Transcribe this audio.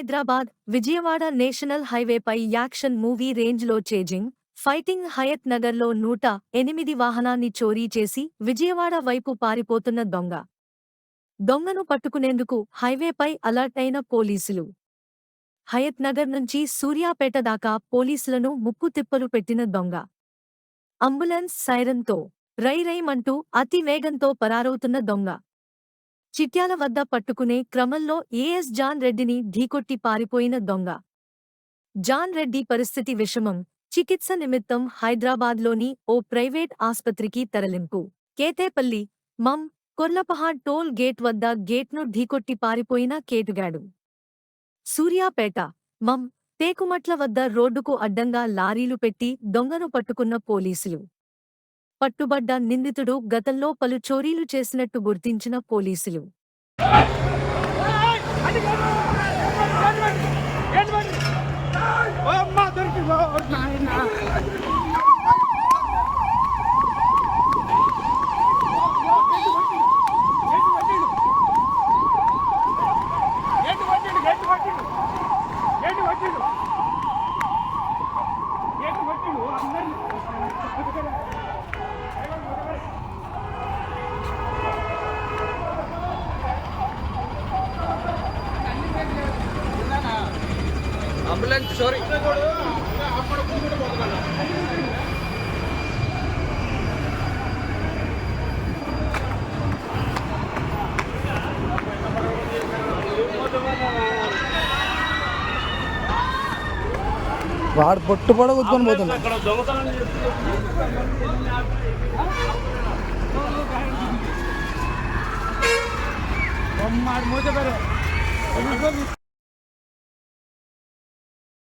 Hyderabad Vijayawada national హైవేపై action movie రేంజ్లో chasing fighting హయత్ నగర్లో 108 వాహనాన్ని చోరీ చేసి విజయవాడ వైపు పారిపోతున్న దొంగను పట్టుకునేందుకు హైవేపై అలర్ట్ అయిన పోలీసులు. హయత్ నగర్ నుంచి సూర్యాపేట దాకా పోలీసులను ముక్కుతిప్పలు పెట్టిన దొంగ అంబులెన్స్ సైరన్తో రైమంటూ అతి వేగంతో పరారవుతున్న దొంగ చిట్యాల వద్ద పట్టుకునే క్రమంలో ఏఎస్ జాన్ రెడ్డిని ఢీకొట్టి పారిపోయిన దొంగ. జాన్ రెడ్డి పరిస్థితి విషమం. చికిత్స నిమిత్తం హైదరాబాద్లోని ఓ ప్రైవేట్ ఆస్పత్రికి తరలింపు. కేతేపల్లి కొర్లపహాడ్ టోల్ గేట్ వద్ద గేట్ను ఢీకొట్టి పారిపోయిన కేటుగాడు. సూర్యాపేట టేకుమట్ల వద్ద రోడ్డుకు అడ్డంగా లారీలు పెట్టి దొంగను పట్టుకున్న పోలీసులు. పట్టుబడ్డ నిందితుడు గతంలో పలు చోరీలు చేసినట్టు గుర్తించిన పోలీసులు. అంబులెన్స్ సారీ వాడు పొట్టు పొడ కూర్చొని పోతున్నా. మూత